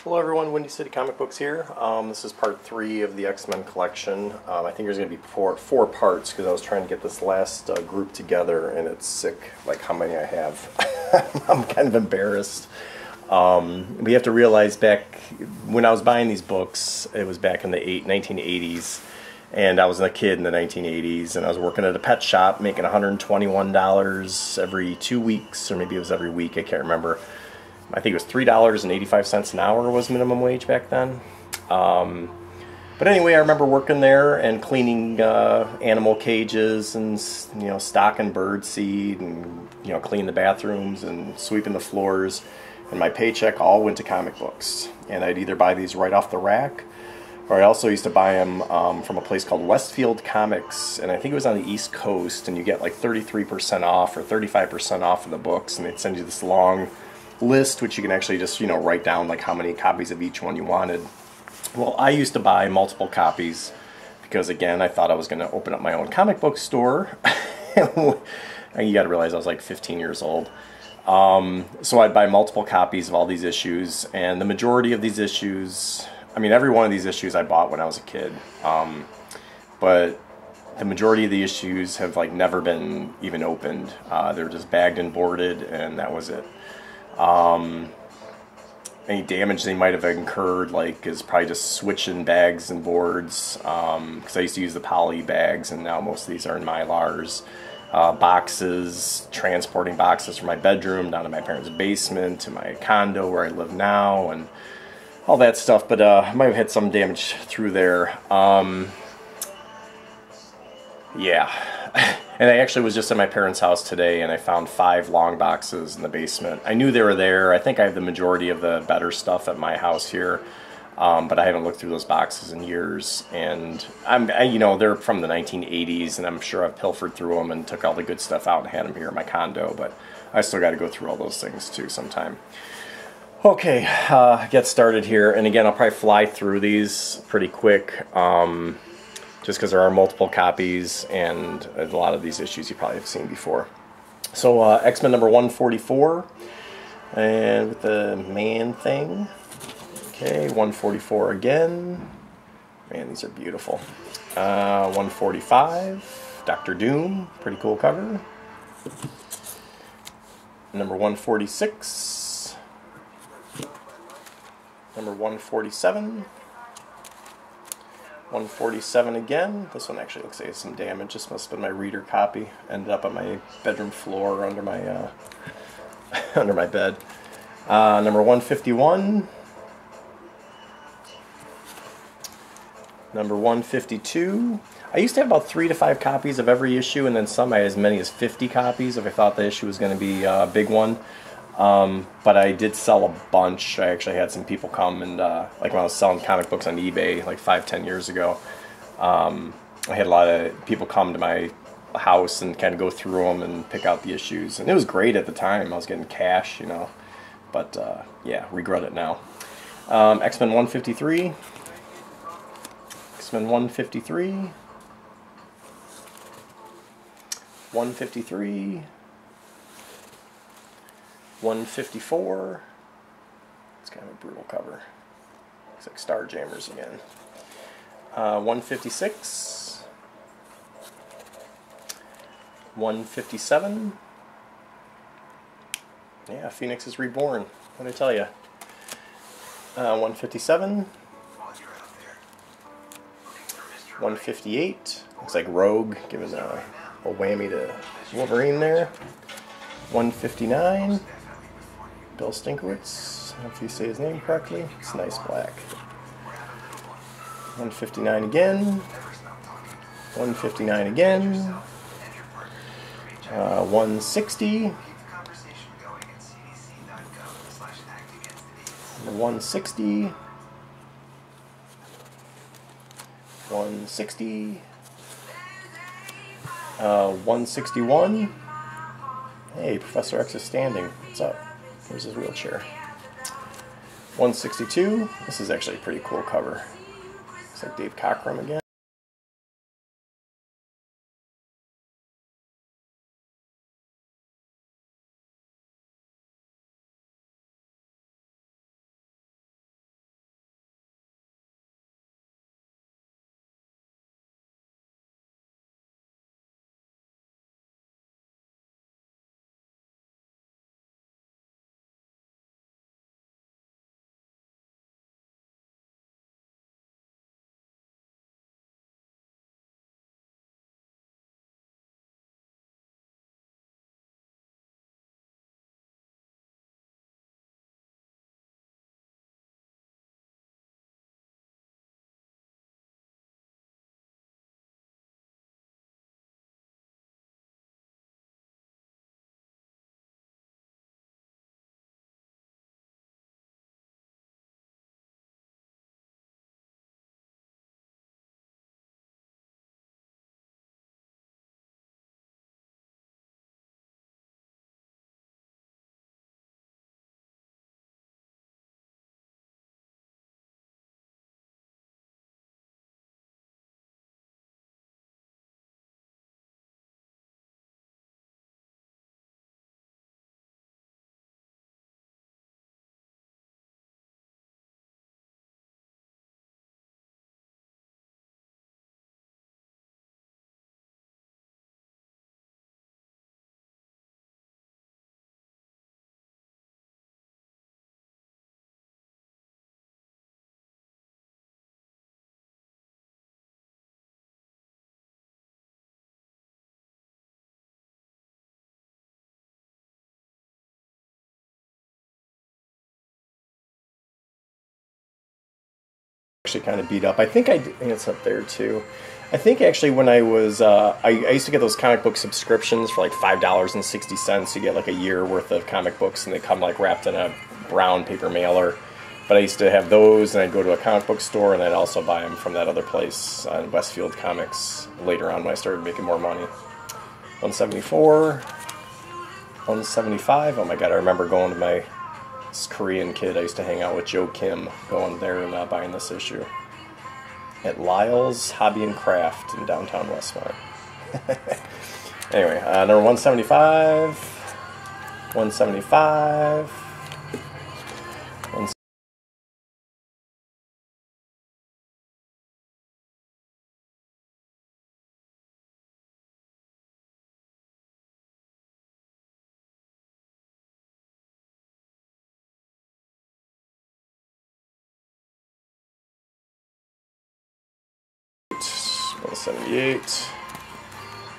Hello everyone, Windy City Comic Books here. This is part 3 of the X-Men collection. I think there's going to be four parts because I was trying to get this last group together and it's sick, like how many I have. I'm kind of embarrassed. We have to realize back when I was buying these books, it was back in the 1980s, and I was a kid in the 1980s, and I was working at a pet shop making $121 every 2 weeks, or maybe it was every week, I can't remember. I think it was $3.85 an hour was minimum wage back then. But anyway, I remember working there and cleaning animal cages and stocking bird seed and cleaning the bathrooms and sweeping the floors. And my paycheck all went to comic books. And I'd either buy these right off the rack, or I also used to buy them from a place called Westfield Comics, and I think it was on the East Coast. And you get like 33% off or 35% off of the books, and they'd send you this long list, which you can actually just write down like how many copies of each one you wanted. Well, I used to buy multiple copies because, again, I thought I was going to open up my own comic book store. And you got to realize I was like 15 years old. So I'd buy multiple copies of all these issues, and the majority of these issues, I mean, every one of these issues I bought when I was a kid. But the majority of the issues have like never been even opened. They're just bagged and boarded, and that was it. Any damage they might have incurred is probably just switching bags and boards, because I used to use the poly bags, and now most of these are in Mylars. Boxes, transporting boxes from my bedroom down to my parents' basement to my condo where I live now, and all that stuff. But I might have had some damage through there. Yeah. And I actually was just at my parents' house today, and I found 5 long boxes in the basement. I knew they were there. I think I have the majority of the better stuff at my house here, but I haven't looked through those boxes in years. And they're from the 1980s, and I'm sure I've pilfered through them and took all the good stuff out and had them here in my condo. But I still got to go through all those things too sometime. Okay, get started here. And again, I'll probably fly through these pretty quick. Just because there are multiple copies, and a lot of these issues you probably have seen before. So X-Men number 144, and with the man thing. Okay, 144 again. Man, these are beautiful. 145, Dr. Doom, pretty cool cover. Number 146. Number 147. 147 again. This one actually looks like it's some damage. This must have been my reader copy. Ended up on my bedroom floor under my under my bed. Number 151. Number 152. I used to have about 3 to 5 copies of every issue, and then some I had as many as 50 copies if I thought the issue was going to be a big one. But I did sell a bunch. I actually had some people come and, like when I was selling comic books on eBay like 5-10 years ago, I had a lot of people come to my house and kind of go through them and pick out the issues. And it was great at the time. I was getting cash, but yeah, regret it now. X-Men 153. X-Men 153. 153. 154. It's kind of a brutal cover. Looks like Starjammers again. 156. 157. Yeah, Phoenix is reborn. What did I tell you? 157. 158. Looks like Rogue giving a whammy to Wolverine there. 159. Bill Stinkowitz, I don't know if you say his name correctly. It's nice black. 159 again. 159 again. 160. 160. 160. 161. Hey, Professor X is standing. What's up? Here's his wheelchair. 162. This is actually a pretty cool cover. Looks like Dave Cockrum again. actually kind of beat up. I think it's up there too. I think actually when I was, I used to get those comic book subscriptions for like $5.60. You get like a year worth of comic books, and they come like wrapped in a brown paper mailer. But I used to have those, and I'd go to a comic book store, and I'd also buy them from that other place on Westfield Comics later on when I started making more money. 174, 175. Oh my god, I remember going to this Korean kid I used to hang out with, Joe Kim, going there and buying this issue at Lyle's Hobby and Craft in downtown Westmont. Anyway, number 175, 175, 178,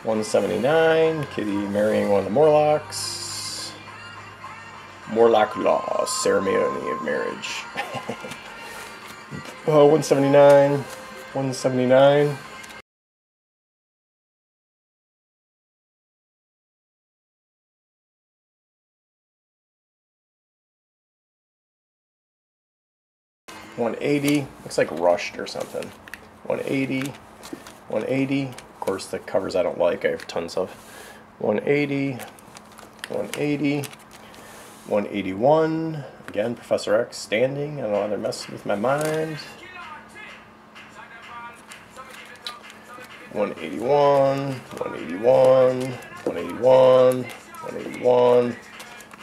179, Kitty marrying one of the Morlocks. Morlock Law, Ceremony of Marriage. 179, 179. $180, looks like rushed or something. 180, 180. Of course, the covers I don't like, I have tons of. 180, 180, 181. Again, Professor X standing. I don't know why they're messing with my mind. 181, 181, 181, 181,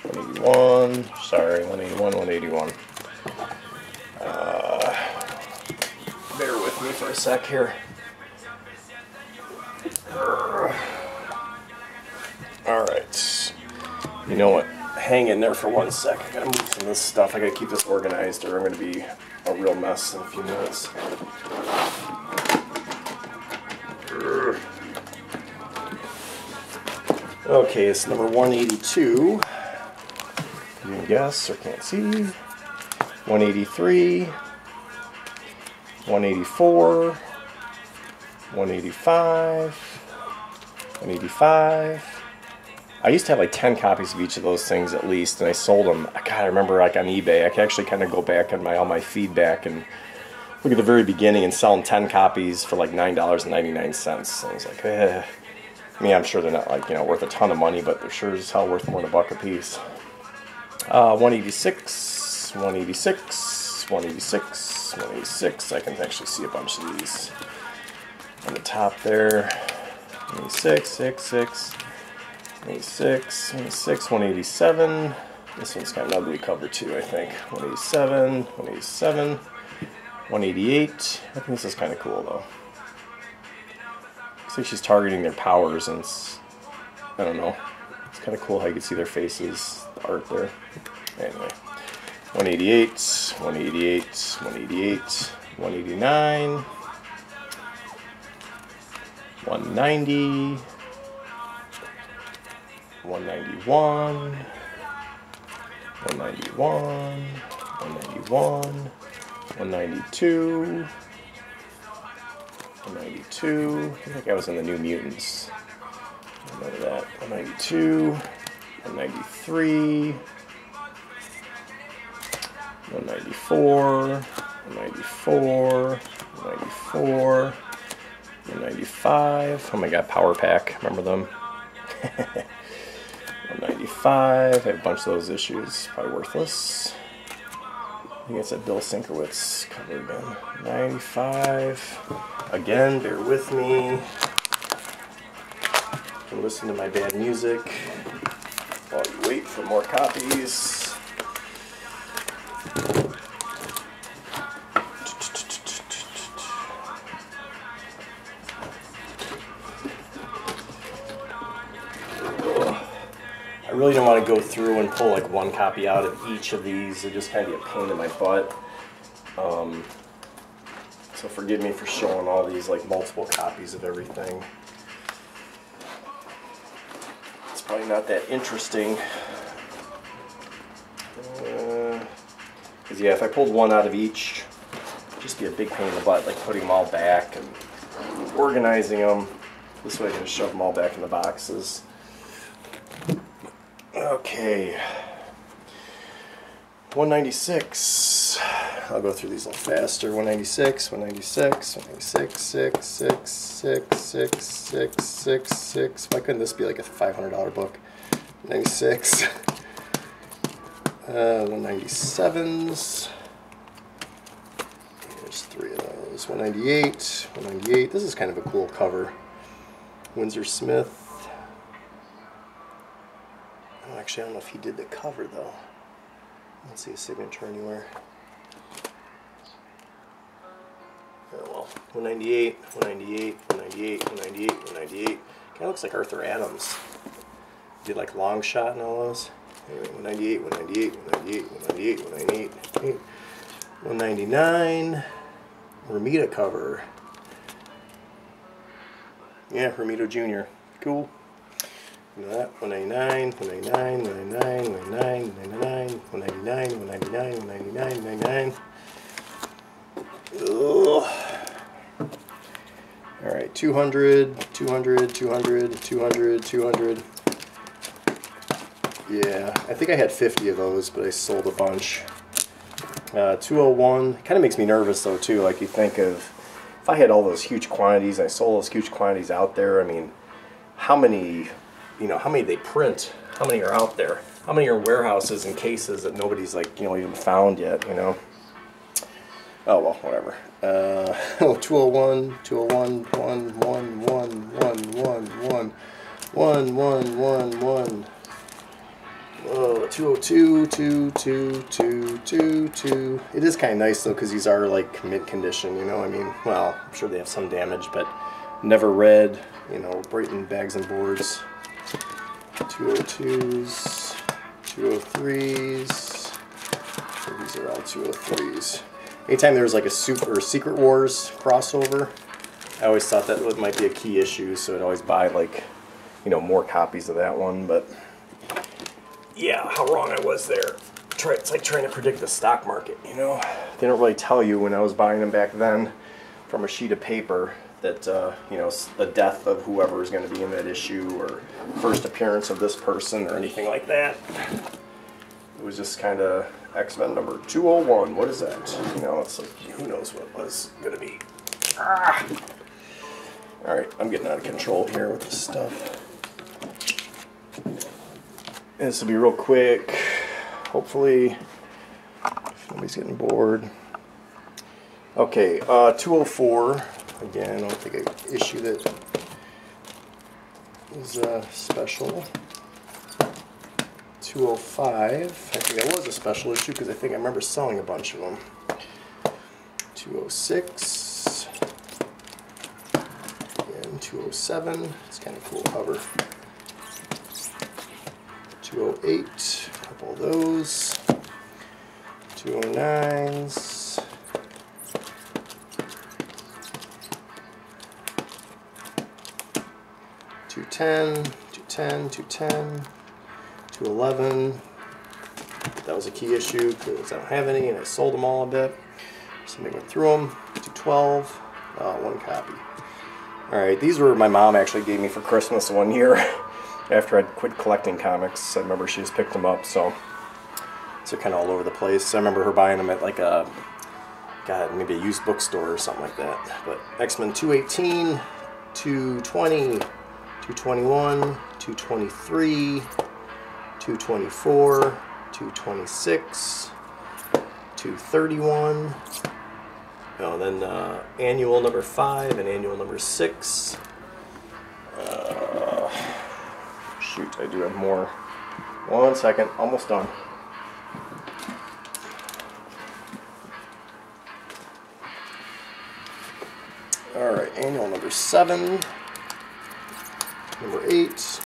181. Sorry, 181, 181. Bear with me for a sec here. Alright. You know what? Hang in there for 1 sec. I gotta move some of this stuff. I gotta keep this organized or I'm gonna be a real mess in a few minutes. Okay, it's number 182. You can guess or can't see. 183. 184, 185, 185. I used to have like 10 copies of each of those things at least, and I sold them. God, I remember like on eBay, I could actually kind of go back on all my feedback and look at the very beginning and selling 10 copies for like $9.99. I was like, I mean, I'm sure they're not like, worth a ton of money, but they're sure as hell worth more than $1 a piece. 186, 186, 186. 186, I can actually see a bunch of these on the top there. 186, 66, 186, 186, 187. This one's got an ugly cover too, I think. 187, 187, 188. I think this is kind of cool though. Looks like she's targeting their powers, and I don't know. It's kind of cool how you can see their faces, the art there. Anyway. 188, 188, 188, 189, 190, 191, 191, 191, 192, 192. I think I was in the New Mutants. Remember that. 192, 193. 194, 194, 194, 195. Oh my god, Power Pack. Remember them? 195. I have a bunch of those issues. Probably worthless. I think it's a Bill Sienkiewicz cover again. 95. Again, bear with me. You can listen to my bad music while you wait for more copies. I really don't want to go through and pull like one copy out of each of these. It just kind of be a pain in my butt. So forgive me for showing all these like multiple copies of everything. It's probably not that interesting. Because yeah, if I pulled one out of each, just be a big pain in the butt, like putting them all back and organizing them. This way I can just shove them all back in the boxes. Okay. 196. I'll go through these a little faster. 196, 196, 196, 6, 6, 6, 6, 6, 6, 6. Why couldn't this be like a $500 book? 96. 197s. There's 3 of those. 198, 198. This is kind of a cool cover. Windsor Smith. Oh, actually, I don't know if he did the cover though. I don't see a signature anywhere. Oh well. 198, 198, 198, 198, 198. Kind of looks like Arthur Adams. Did like Long Shot and all those. Anyway, 198, 198, 198, 198, 198, 199. Romita cover. Yeah, Romita Jr. Cool. You know that? 199, 199, 199, 199, 199, 199, 199, 199. Alright, 200, 200, 200, 200, 200. Yeah, I think I had 50 of those, but I sold a bunch. 201. Kind of makes me nervous though too. Like you think of, if I had all those huge quantities, and I sold those huge quantities out there. I mean, how many? You know, how many they print? How many are out there? How many are in warehouses and cases that nobody's like, you know, even found yet? You know. Oh well, whatever. 201, 201, 1, 1, 1, 1, 1, 1, 1, 1, 1, 1. 202, 2, 2, 2, 2, 2. It is kind of nice though, because these are like mint condition, you know. I mean, well, I'm sure they have some damage, but never read, you know, Brayton bags and boards. 202s, 203s. So these are all 203s. Anytime there's like a Super or Secret Wars crossover, I always thought that might be a key issue, so I'd always buy like, you know, more copies of that one, but yeah, how wrong I was there. It's like trying to predict the stock market, you know? They don't really tell you when I was buying them back then from a sheet of paper that, you know, the death of whoever is going to be in that issue or first appearance of this person or anything like that. It was just kind of X-Men number 201. What is that? You know, it's like, who knows what it was going to be. Ah! Alright, I'm getting out of control here with this stuff. And this will be real quick, hopefully, if nobody's getting bored. Okay, 204, again, I don't think I issued it. It was a special. 205, I think that was a special issue because I think I remember selling a bunch of them. 206, and 207, it's kind of cool cover. 208, a couple of those, 209s, 210, 210, 210, 211. That was a key issue because I don't have any and I sold them all a bit. Somebody went through them. 212, one copy. Alright, these were my mom actually gave me for Christmas one year. After I'd quit collecting comics, I remember she just picked them up, so they're kind of all over the place. I remember her buying them at like a, God, maybe a used bookstore or something like that. But X-Men 218, 220, 221, 223, 224, 226, 231. Oh, then annual number 5 and annual number 6. Shoot, I do have more. 1 second, almost done. Alright, annual number 7, number 8,